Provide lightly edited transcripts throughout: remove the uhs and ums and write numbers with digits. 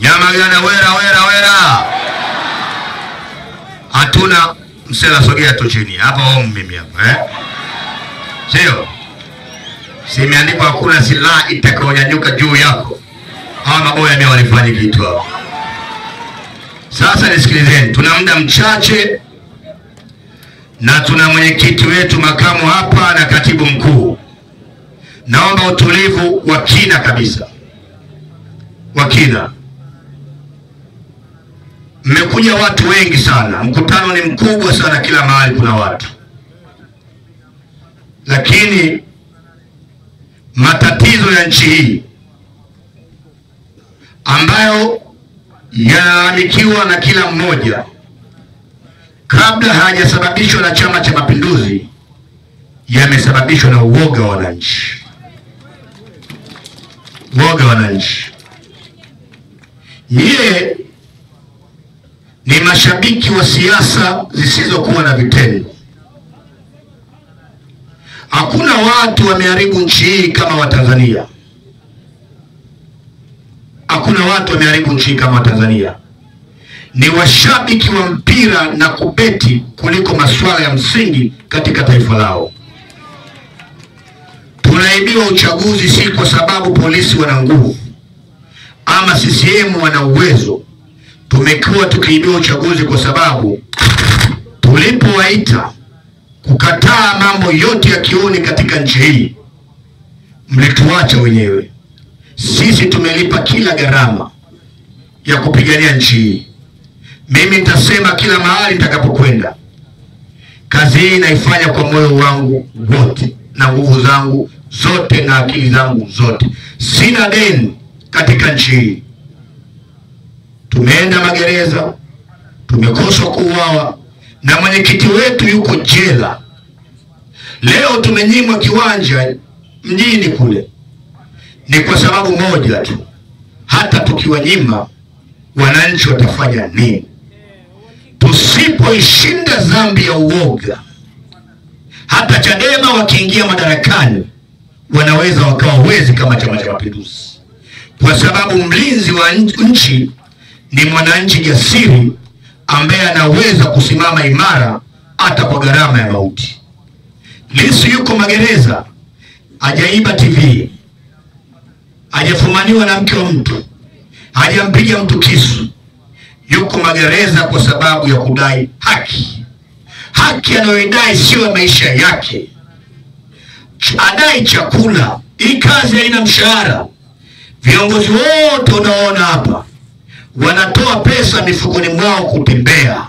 Nyamagana wera. Hatuna msela, sogea tu chini. Hapa mimi hapa Sio? Simeandikwa hakuna silaha itakayonyanyuka juu yako. Hawa maboya mimi walifanya kitu hapo. Sasa nisikilizeni, tuna muda mchache na tuna mwenyekiti wetu makamu hapa na katibu mkuu. Naomba utulivu wa kina kabisa. Wa kina. Mmekuja watu wengi sana. Mkutano ni mkubwa sana, kila mahali kuna watu. Lakini matatizo ya nchi hii ambayo yanaamikiwa na kila mmoja kabla hajasababishwa na Chama cha Mapinduzi, yamesababishwa na uoga wa wananchi. Uoga wa wananchi. Yeye ni mashabiki wa siasa zisizokuwa na vitendo. Hakuna watu wameharibu nchi hii kama Watanzania. Hakuna watu wameharibu nchi kama Watanzania. Ni washabiki wa mpira na kubeti kuliko masuala ya msingi katika taifa lao. Tunaibiwa uchaguzi si kwa sababu polisi wana nguvu ama CCM wana uwezo. Tumekuwa tukiibiwa uchaguzi kwa sababu tulipowaita kukataa mambo yote ya kioni katika nchi hii, mlituacha wenyewe. Sisi tumelipa kila gharama ya kupigania nchi hii. Mimi nitasema kila mahali nitakapokwenda, kazi hii naifanya kwa moyo wangu wote na nguvu zangu zote na akili zangu zote. Sina deni katika nchi hii. Tumeenda magereza, tumekosa kuuawa, na mwenyekiti wetu yuko jela. Leo tumenyimwa kiwanja mjini kule. Ni kwa sababu moja tu. Hata tukiwanyima, wananchi watafanya nini? Tusipoishinda dhambi ya uoga, hata Chadema wakiingia madarakani wanaweza wakawa wezi kama Chama cha Mapinduzi. Kwa sababu mlinzi wa nchi ni mwananchi jasiri ambaye anaweza kusimama imara hata kwa gharama ya mauti. Lissu yuko magereza, hajaiba TV, hajafumaniwa na mke wa mtu, hajampiga mtu kisu. Yuko magereza kwa sababu ya kudai haki. Haki anayoidai sio maisha yake. Adai chakula. Hii kazi haina mshahara. Viongozi wote unaona hapa wanatoa pesa mifukoni mwao kutembea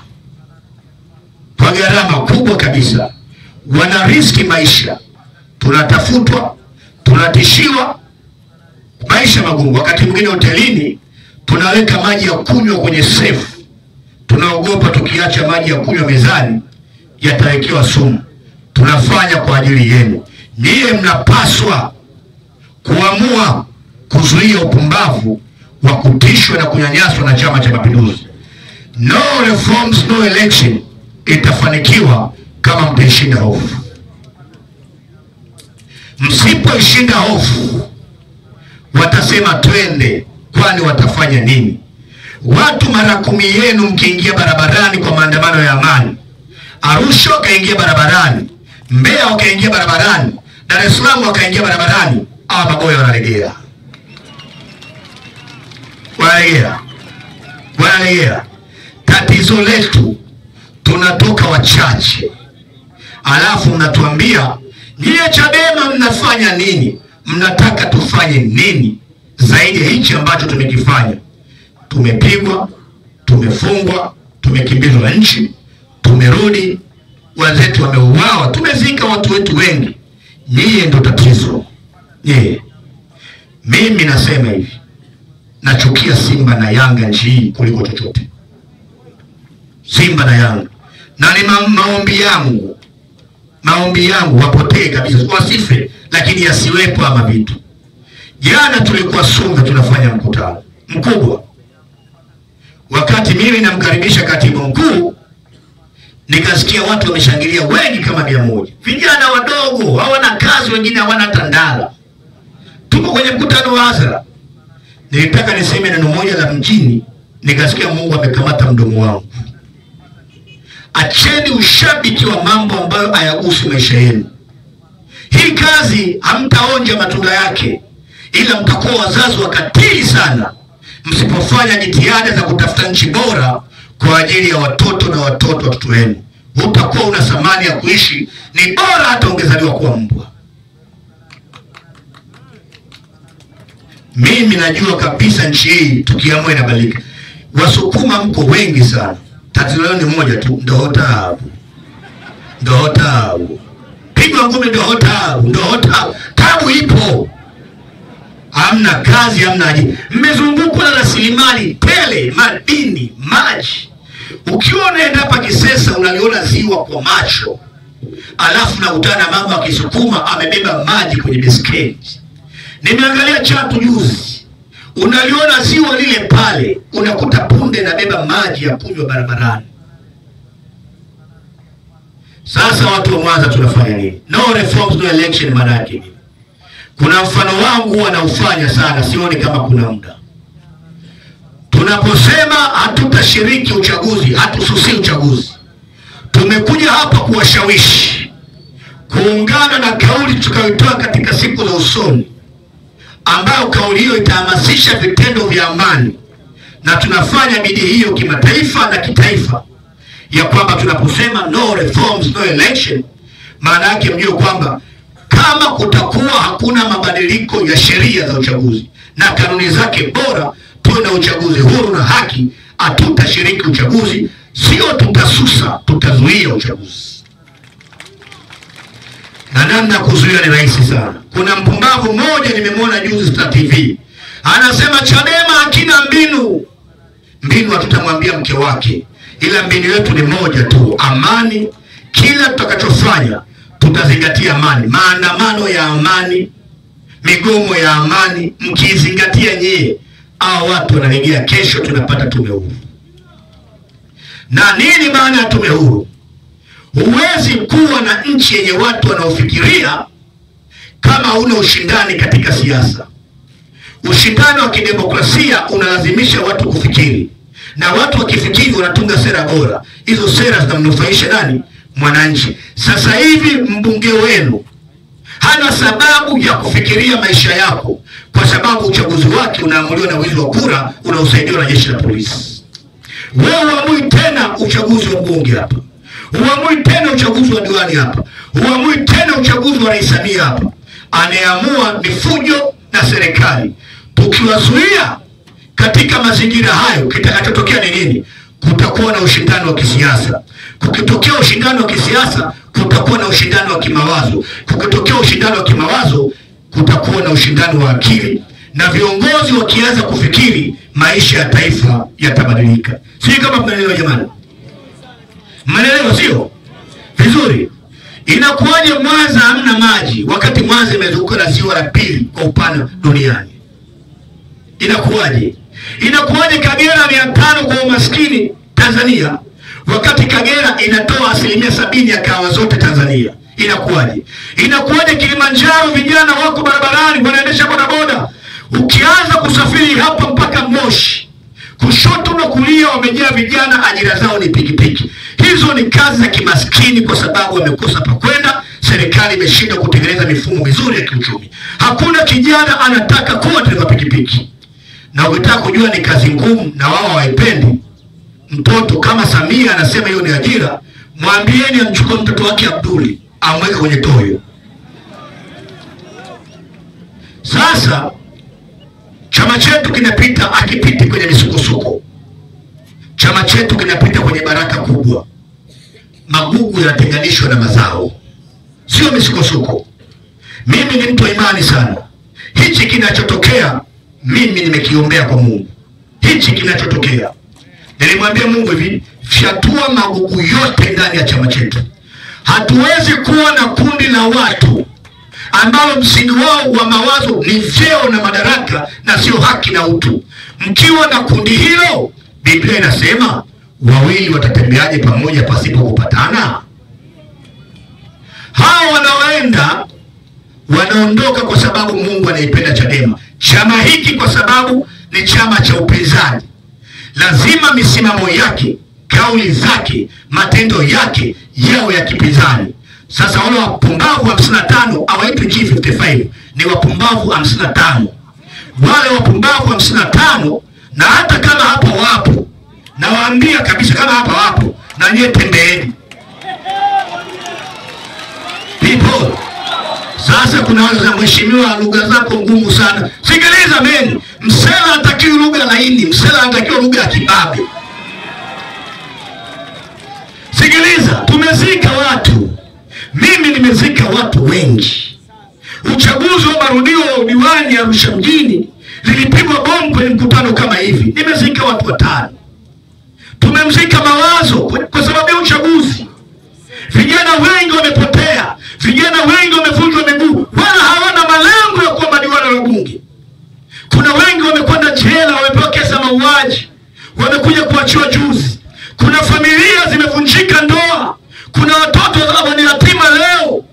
kwa gharama kubwa kabisa. Wana riski maisha. Tunatafutwa, tunatishiwa, maisha magumu. Wakati mwingine hotelini tunaweka maji ya kunywa kwenye safe. Tunaogopa tukiacha maji ya kunywa mezani yatawekewa sumu. Tunafanya kwa ajili yenu. Niye mnapaswa kuamua kuzuia upumbavu wa kutishwa na kunyanyaswa na Chama cha Mapinduzi. No reforms, no election itafanikiwa kama mtaishinda hofu. Msipoishinda hofu, watasema twende, kwani watafanya nini? Watu mara 10 yenu mkiingia barabarani kwa maandamano ya amani, Arusha wakaingia barabarani, Mbeya wakaingia barabarani, Dar es Salaam wakaingia barabarani, hawa maboya wanalegea. Wanalegea. Tatizo letu, tunatoka wachache, alafu mnatuambia nyie Chadema mnafanya nini? Mnataka tufanye nini zaidi ya hichi ambacho tumekifanya? Tumepigwa, tumefungwa, tumekimbizwa nchi, tumerudi, wazetu wameuawa, tumezika watu wetu wengi. Nyie ndo tatizo. Nyie. Mimi nasema hivi, nachukia Simba na Yanga nchi hii kuliko chochote. Simba na Yanga. Na ni maombi yangu wapotee kabisa, wasife, lakini yasiwepo ama vitu. Jana tulikuwa Songwe tunafanya mkutano mkubwa. Wakati mimi namkaribisha katibu mkuu, nikasikia watu wameshangilia wengi kama 100. Vijana wadogo, hawana kazi, wengine hawana tandala. Tuko kwenye mkutano wa hadhara. Nilitaka niseme neno moja la mjini, nikasikia Mungu amekamata mdomo wangu. Acheni ushabiki wa mambo ambayo hayagusi maisha yenu. Hii kazi hamtaonja matunda yake, ila mtakuwa wazazi wakatili sana msipofanya jitihada za kutafuta nchi bora kwa ajili ya watoto na watoto wenu. Utakuwa una thamani ya kuishi, ni bora hata ungezaliwa kuwa mbwa. Mimi najua kabisa nchi hii tukiamua inabadilika. Wasukuma mko wengi sana. Tatizo leo ni moja tu, ndohotabu. Ndohotabu. Pigwa ngumi ndohotabu, ndohotabu. Tabu ipo. Hamna kazi, hamna ajira. Mmezungukwa na rasilimali tele, madini, maji. Ukiwa unaenda hapa Kisesa unaliona ziwa kwa macho. Alafu nakutana mama wa Kisukuma amebeba maji kwenye beskeli. Nimeangalia Chato juzi. Unaliona ziwa lile pale, unakuta punde na beba maji ya kunywa barabarani. Sasa watu wa Mwanza tunafanya nini? No reforms, no election maana yake nini? Kuna mfano wangu wanaufanya sana, sioni kama kuna muda. Tunaposema hatutashiriki uchaguzi, hatususi uchaguzi. Tumekuja hapa kuwashawishi kuungana na kauli tukayoitoa katika siku za usoni, ambayo kauli hiyo itahamasisha vitendo vya amani, na tunafanya bidii hiyo kimataifa na kitaifa, ya kwamba tunaposema no reforms, no election, maana yake mjue kwamba kama kutakuwa hakuna mabadiliko ya sheria za uchaguzi na kanuni zake bora, tuwe na uchaguzi huru na haki, hatutashiriki uchaguzi. Sio tutasusa, tutazuia uchaguzi. Na namna kuzuia ni rahisi sana. Kuna mpumbavu mmoja nimemwona juzi Star TV, anasema Chadema hakina mbinu. Mbinu hatutamwambia mke wake, ila mbinu yetu ni moja tu, amani. Kila tutakachofanya tutazingatia amani. Maandamano ya amani, migomo ya amani, mkizingatia nyie, hao watu wanalegea. Kesho tunapata tume huru. Na nini maana ya tume huru? Huwezi kuwa na nchi yenye watu wanaofikiria kama huna ushindani katika siasa. Ushindani wa kidemokrasia unalazimisha watu kufikiri, na watu wakifikiri wanatunga sera bora. Hizo sera zinamnufaisha nani? Mwananchi. Sasa hivi mbunge wenu hana sababu ya kufikiria maisha yako, kwa sababu uchaguzi wake unaamuliwa na wizi wa kura unaosaidiwa na jeshi la polisi. Wewe huamui tena uchaguzi wa mbunge hapa, huamui tena uchaguzi wa diwani hapa, huamui tena uchaguzi wa rais Samia hapa. Anayeamua ni fujo na serikali. Tukiwazuia katika mazingira hayo, kitakachotokea ni nini? Kutakuwa na ushindani wa kisiasa. Kukitokea ushindani wa kisiasa, kutakuwa na ushindani wa kimawazo. Kukitokea ushindani wa kimawazo, kutakuwa na ushindani wa akili. Na viongozi wakianza kufikiri, maisha ya taifa yatabadilika. Sio kama mnaelewa jamani? Mnaelewa sio? Vizuri. Inakuwaje Mwanza hamna maji wakati Mwanza imezunguka na ziwa la pili kwa upana duniani? Inakuwaje? Inakuwaje Kagera 500 kwa umaskini Tanzania wakati Kagera inatoa 70% ya kahawa zote Tanzania? Inakuwaje? Inakuwaje Kilimanjaro vijana wako barabarani wanaendesha bodaboda? Ukianza kusafiri hapa mpaka Moshi, kushoto na kulia wamejaa vijana, ajira zao ni pikipiki. Hizo ni kazi za kimaskini kwa sababu wamekosa pa kwenda. Serikali imeshindwa kutengeneza mifumo mizuri ya kiuchumi. Hakuna kijana anataka kuwa dereva pikipiki. Na ukitaka kujua ni kazi ngumu na wao hawaipendi, mtoto kama Samia anasema hiyo ni ajira, mwambieni amchukue mtoto wake Abduli amweke kwenye toyo. Sasa chama chetu kinapita, akipiti kwenye misukosuko. Chama chetu kinapita kwenye baraka kubwa. Magugu yanatenganishwa na mazao, sio misukosuko. Mimi ni mtu wa imani sana. Hichi kinachotokea mimi nimekiombea kwa Mungu. Hichi kinachotokea, nilimwambia Mungu hivi, fyatua magugu yote ndani ya chama chetu. Hatuwezi kuwa na kundi la watu ambao msingi wao wa mawazo ni vyeo na madaraka na sio haki na utu. Mkiwa na kundi hilo, Biblia inasema wawili watatembeaje pamoja pasipo kupatana? Hao wanaondoka kwa sababu Mungu anaipenda Chadema. Chama hiki kwa sababu ni chama cha upinzani, lazima misimamo yake, kauli zake, matendo yake yao ya kipinzani. Sasa wale wapumbavu 55 hawaitwi G55, ni wapumbavu 55. Wale wapumbavu 55, na hata kama hapo wapo, nawaambia kabisa kama hapa wapo, na nyie tembeeni. People, sasa kuna wale za mheshimiwa lugha zako ngumu sana. Sikiliza meni, msela hatakiwi lugha laini, msela hatakiwi lugha ya kibabe. Sikiliza, tumezika watu. Mimi nimezika watu wengi. Uchaguzi wa marudio wa udiwani ya Arusha mjini lilipigwa bomu kwenye mkutano kama hivi. Nimezika watu 5. Tumemzika Mawazo kwa sababu ya uchaguzi. Vijana wengi wamepotea, vijana wengi wamevunjwa miguu, wala hawana malengo ya kuwa madiwani wa bunge. Kuna wengi wamekwenda jela, wamepewa kesi ya mauaji, wamekuja kuachiwa juzi. Kuna familia zimevunjika ndoa, kuna watoto ni yatima leo.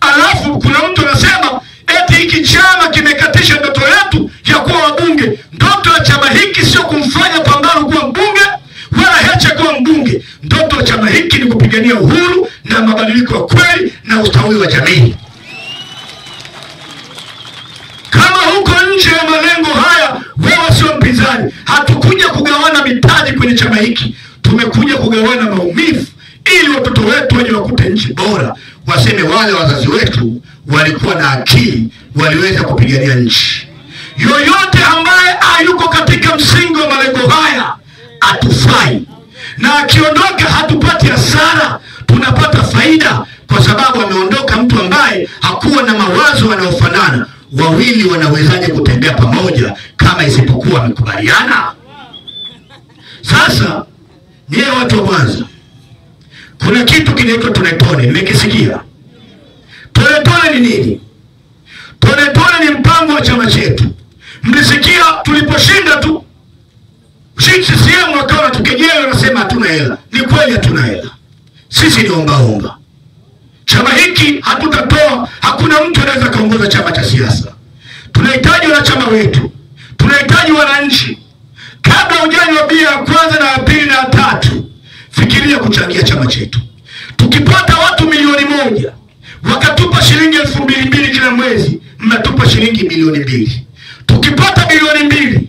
Alafu kuna mtu anasema eti hiki chama kimekatisha ndoto yetu ya kuwa wabunge. Ndoto ya chama hiki sio kumfanya Pambano kuwa mbunge wala Heche kuwa mbunge. Ndoto ya chama hiki ni kupigania uhuru na mabadiliko ya kweli na ustawi wa jamii. Kama huko nje ya malengo haya, wewe sio mpinzani. Hatukuja kugawana mitaji kwenye chama hiki, tumekuja kugawana maumivu ili watoto wetu waje wakute nchi bora, waseme wale wazazi wetu walikuwa na akili, waliweza kupigania nchi. Yoyote ambaye hayuko katika msingi wa malengo haya atufai, na akiondoka hatupati hasara, tunapata faida, kwa sababu ameondoka mtu ambaye hakuwa na mawazo yanayofanana. Wawili wanawezaje kutembea pamoja kama isipokuwa wamekubaliana? Sasa nyie watu wa Mwanza, kuna kitu kinaitwa Tone-Tone, mmekisikia? Tone-Tone ni nini? Tone-Tone ni mpango wa chama chetu. Mlisikia tuliposhinda tu CCM wakawa tukejeli, wanasema hatuna hela. Ni kweli hatuna hela. Sisi ni omba. Chama hiki hatutatoa, hakuna mtu anaweza kaongoza chama cha siasa. Tunahitaji wanachama wetu, tunahitaji wananchi. Kabla hujanywa bia ya kwanza na ya pili na ya tatu, fikiria kuchangia chama chetu. Tukipata watu 1,000,000 wakatupa shilingi 2,200 kila mwezi, mnatupa shilingi 2,000,000. Tukipata 2,000,000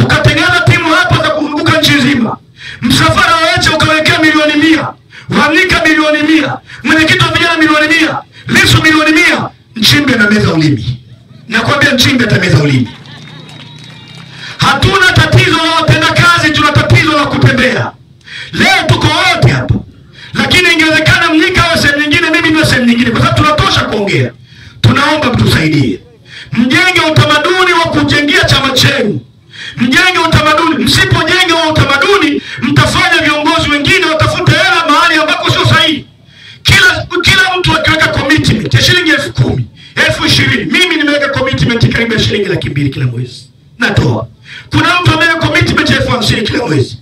ukatengeneza timu hapa za kuzunguka nchi nzima, msafara wa Heche ukawekea 1,100,000, Wamika 1,100,000, mwenyekiti wa vijana 1,100,000, Lissu 1,100,000, Nchimbe na meza ulimi. Nakwambia Nchimbe atameza ulimi. Hatuna tatizo la watenda kazi, tuna tatizo la kutembea. Leo tuko wote hapa, lakini ingewezekana Mnyika wa sehemu nyingine, mimi ni sehemu nyingine, kwa sababu tunatosha kuongea. Tunaomba mtusaidie. Mjenge utamaduni wa kujengia chama chenu. Mjenge utamaduni. Msipojenga wa utamaduni, mtafanya viongozi wengine watafute hela mahali ambako sio sahihi. Kila mtu akiweka commitment ya shilingi 10,000, 20,000, mimi nimeweka commitment karibu ya shilingi 200,000 kila mwezi. Natoa. Kuna mtu ameweka commitment ya 50,000 kila mwezi.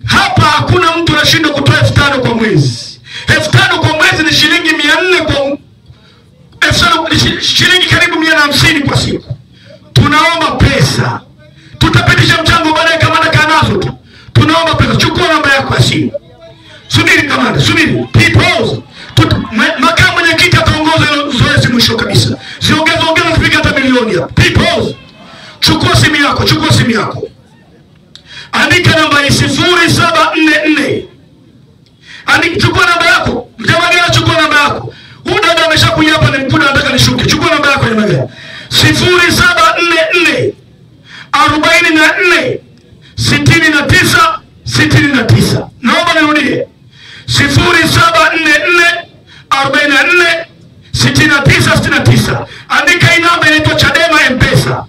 Hapa hakuna mtu anashindwa kutoa 5,000 kwa mwezi. 5,000 kwa mwezi ni shilingi 400 kwa 5,000 shilingi karibu 150 kwa siku. Tunaomba pesa. Tutapitisha mchango baadaye kama nazo tu. Tunaomba pesa. Chukua namba yako ya simu. Subiri kamanda, subiri. People. Makamu mwenyekiti ataongoza hilo zoezi mwisho kabisa. Ziongeza zifika hata milioni hapa. People. Chukua simu yako. Andika namba hii 0744. Chukua namba yako. Mjamagana, chukua namba yako. Huyu dada ameshakuja hapa, ni mkuda nataka nishuke. Chukua namba yako ya magari. 0744 44 69 69. Naomba nirudie. 0744 44 69 69. Andika hii namba, inaitwa Chadema M-Pesa.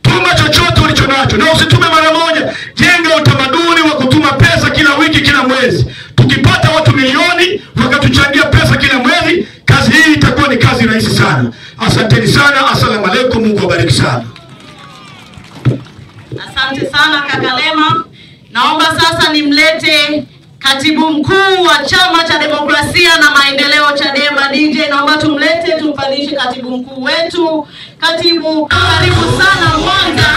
Tuma chochote ulicho nacho, na usitume mara moja. Jenga utamaduni wa kutuma pesa kila wiki, kila mwezi. Tukipata watu 1,000,000 wakatuchangia pesa kila mwezi, kazi hii itakuwa ni kazi rahisi sana. Asanteni sana. Asalamu alaykum. Mungu awabariki sana. Asante sana kaka Lema. Naomba sasa nimlete katibu mkuu wa Chama cha Demokrasia na Maendeleo Chadema, DJ. Naomba tumlete, tumpandishe katibu mkuu wetu Katibu, karibu sana Mwanza.